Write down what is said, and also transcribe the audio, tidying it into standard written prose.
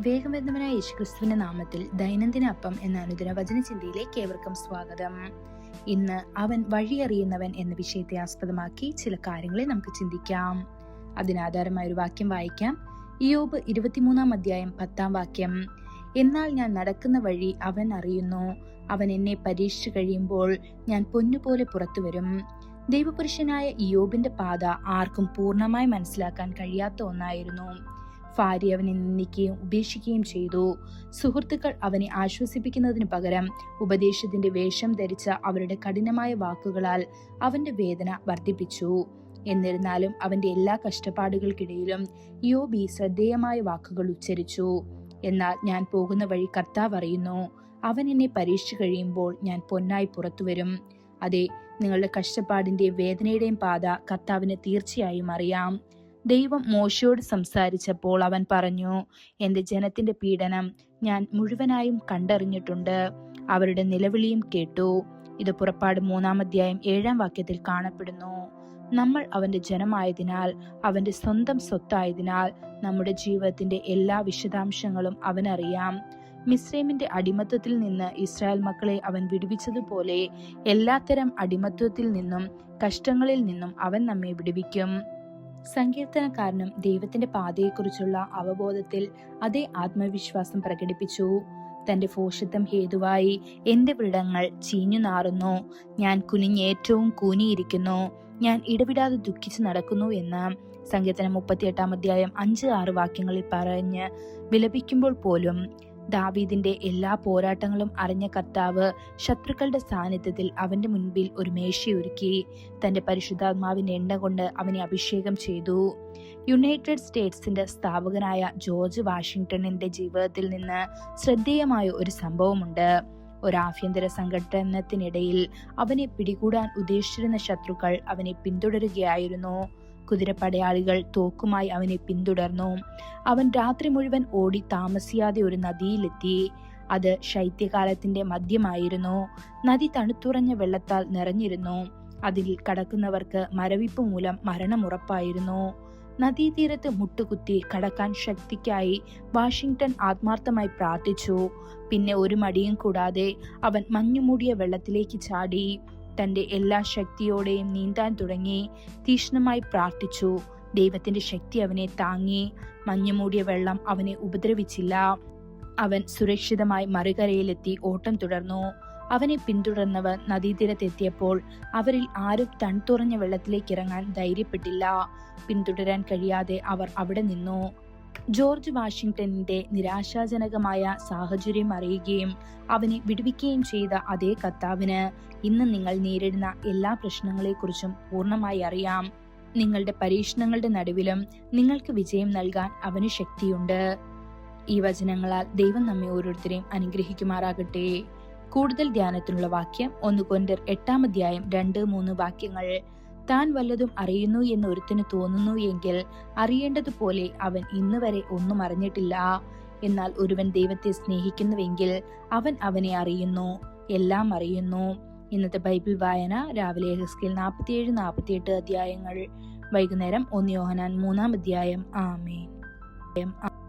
വേഗം വരുന്നവനായ യേശുക്രിസ്തുവിന്റെ നാമത്തിൽ ദൈനംദിന അപ്പം എന്ന അനുദിന വചന ചിന്തയിലേക്ക് ഏവർക്കും സ്വാഗതം. ഇന്ന് അവൻ വഴിയറിയുന്നവൻ എന്ന വിഷയത്തെ ആസ്പദമാക്കി ചില കാര്യങ്ങളെ നമുക്ക് ചിന്തിക്കാം. അതിനാധാരമായ ഒരു വാക്യം വായിക്കാം. ഇയ്യോബ് 23 10 എന്നാൽ ഞാൻ നടക്കുന്ന വഴി അവൻ അറിയുന്നു, അവൻ എന്നെ പരീക്ഷിച്ചു കഴിയുമ്പോൾ ഞാൻ പൊന്നുപോലെ പുറത്തു വരും. ദൈവപുരുഷനായ ഇയ്യോബിന്റെ പാത ആർക്കും പൂർണ്ണമായി മനസ്സിലാക്കാൻ കഴിയാത്ത ഒന്നായിരുന്നു. ഭാര്യ അവനെ നിന്ദിക്കുകയും ഉപേക്ഷിക്കുകയും ചെയ്തു. സുഹൃത്തുക്കൾ അവനെ ആശ്വസിപ്പിക്കുന്നതിനു പകരം ഉപദേശത്തിന്റെ വേഷം ധരിച്ച അവരുടെ കഠിനമായ വാക്കുകളാൽ അവന്റെ വേദന വർദ്ധിപ്പിച്ചു. എന്നിരുന്നാലും അവന്റെ എല്ലാ കഷ്ടപ്പാടുകൾക്കിടയിലും ഇയ്യോബ് ശ്രദ്ധേയമായ വാക്കുകൾ ഉച്ചരിച്ചു. എന്നാൽ ഞാൻ പോകുന്ന വഴി കർത്താവ് അറിയുന്നു, അവൻ എന്നെ പരീക്ഷിച്ചു കഴിയുമ്പോൾ ഞാൻ പൊന്നായി പുറത്തു വരും. അതെ, നിങ്ങളുടെ കഷ്ടപ്പാടിന്റെയും വേദനയുടെയും പാത കർത്താവിന് തീർച്ചയായും അറിയാം. ദൈവം മോശയോട് സംസാരിച്ചപ്പോൾ അവൻ പറഞ്ഞു, എന്റെ ജനത്തിന്റെ പീഡനം ഞാൻ മുഴുവനായും കണ്ടറിഞ്ഞിട്ടുണ്ട്, അവരുടെ നിലവിളിയും കേട്ടു. ഇത് പുറപ്പാട് 3 കാണപ്പെടുന്നു. നമ്മൾ അവന്റെ ജനമായതിനാൽ, അവന്റെ സ്വന്തം സ്വത്തായതിനാൽ നമ്മുടെ ജീവിതത്തിന്റെ എല്ലാ വിശദാംശങ്ങളും അവനറിയാം. മിസ്രൈമിന്റെ അടിമത്വത്തിൽ നിന്ന് ഇസ്രായേൽ മക്കളെ അവൻ വിടുവിച്ചതുപോലെ എല്ലാത്തരം അടിമത്വത്തിൽ നിന്നും കഷ്ടങ്ങളിൽ നിന്നും അവൻ നമ്മെ വിടുവിക്കും. സങ്കീർത്തനക്കാരനും ദൈവത്തിന്റെ പാതയെക്കുറിച്ചുള്ള അവബോധത്തിൽ അതേ ആത്മവിശ്വാസം പ്രകടിപ്പിച്ചു. തന്റെ ഭോഷത്വം ഹേതുവായി എന്റെ വ്രണങ്ങൾ ചീഞ്ഞു നാറുന്നു, ഞാൻ കുനിഞ്ഞേറ്റവും കൂനിയിരിക്കുന്നു, ഞാൻ ഇടവിടാതെ ദുഃഖിച്ചു നടക്കുന്നു എന്ന് സങ്കീർത്തനം 38 5-6 പറഞ്ഞ് വിലപിക്കുമ്പോൾ പോലും ദാവീദിന്റെ എല്ലാ പോരാട്ടങ്ങളും അറിഞ്ഞ കർത്താവ് ശത്രുക്കളുടെ സാന്നിധ്യത്തിൽ അവന്റെ മുൻപിൽ ഒരു മേശയൊരുക്കി തന്റെ പരിശുദ്ധാത്മാവിന്റെ എണ്ണ കൊണ്ട് അവനെ അഭിഷേകം ചെയ്തു. യുണൈറ്റഡ് സ്റ്റേറ്റ്സിന്റെ സ്ഥാപകനായ ജോർജ് വാഷിംഗ്ടണിന്റെ ജീവിതത്തിൽ നിന്ന് ശ്രദ്ധേയമായ ഒരു സംഭവമുണ്ട്. ഒരു ആഭ്യന്തര സംഘടനത്തിനിടയിൽ അവനെ പിടികൂടാൻ ഉദ്ദേശിച്ചിരുന്ന ശത്രുക്കൾ അവനെ പിന്തുടരുകയായിരുന്നു. കുതിരപ്പടയാളികൾ തോക്കുമായി അവനെ പിന്തുടർന്നു. അവൻ രാത്രി മുഴുവൻ ഓടി താമസിയാതെ ഒരു നദിയിലെത്തി. അത് ശൈത്യകാലത്തിന്റെ മധ്യമായിരുന്നു. നദി തണുത്തുറഞ്ഞ വെള്ളത്താൽ നിറഞ്ഞിരുന്നു. അതിൽ കടക്കുന്നവർക്ക് മരവിപ്പ് മൂലം മരണമുറപ്പായിരുന്നു. നദീതീരത്ത് മുട്ടുകുത്തി കടക്കാൻ ശക്തിക്കായി വാഷിംഗ്ടൺ ആത്മാർത്ഥമായി പ്രാർത്ഥിച്ചു. പിന്നെ ഒരു മടിയും കൂടാതെ അവൻ മഞ്ഞുമൂടിയ വെള്ളത്തിലേക്ക് ചാടി. തന്റെ എല്ലാ ശക്തിയോടെയും നീന്താൻ തുടങ്ങി. തീക്ഷ്ണമായി പ്രാർത്ഥിച്ചു. ദൈവത്തിന്റെ ശക്തി അവനെ താങ്ങി. മഞ്ഞുമൂടിയ വെള്ളം അവനെ ഉപദ്രവിച്ചില്ല. അവൻ സുരക്ഷിതമായി മറുകരയിലെത്തി ഓട്ടം തുടർന്നു. അവനെ പിന്തുടർന്നവർ നദീതീരത്തെത്തിയപ്പോൾ അവരിൽ ആരും തണുത്തുറഞ്ഞ വെള്ളത്തിലേക്ക് ഇറങ്ങാൻ ധൈര്യപ്പെട്ടില്ല. പിന്തുടരാൻ കഴിയാതെ അവർ അവിടെ നിന്നു. ജോർജ് വാഷിംഗ്ടണിന്റെ നിരാശാജനകമായ സാഹചര്യം അറിയുകയും അവനെ വിടുവിക്കുകയും ചെയ്ത അതേ കർത്താവിന് ഇന്ന് നിങ്ങൾ നേരിടുന്ന എല്ലാ പ്രശ്നങ്ങളെക്കുറിച്ചും പൂർണ്ണമായി അറിയാം. നിങ്ങളുടെ പരീക്ഷണങ്ങളുടെ നടുവിലും നിങ്ങൾക്ക് വിജയം നൽകാൻ അവന് ശക്തിയുണ്ട്. ഈ വചനങ്ങളാൽ ദൈവം നമ്മെ ഓരോരുത്തരെയും അനുഗ്രഹിക്കുമാറാകട്ടെ. കൂടുതൽ ധ്യാനത്തിനുള്ള വാക്യം 1 കൊരിന്ത്യർ 8 2-3 താൻ വല്ലതും അറിയുന്നു എന്ന് ഒരുത്തിന് തോന്നുന്നു എങ്കിൽ അറിയേണ്ടതുപോലെ അവൻ ഇന്ന് വരെ ഒന്നും അറിഞ്ഞിട്ടില്ല. എന്നാൽ ഒരുവൻ ദൈവത്തെ സ്നേഹിക്കുന്നുവെങ്കിൽ അവൻ അവനെ അറിയുന്നു, എല്ലാം അറിയുന്നു. ഇന്നത്തെ ബൈബിൾ വായന രാവിലെ എഹെസ്കേൽ 47-48 വൈകുന്നേരം 1 യോഹന്നാൻ 3 ആമേൻ.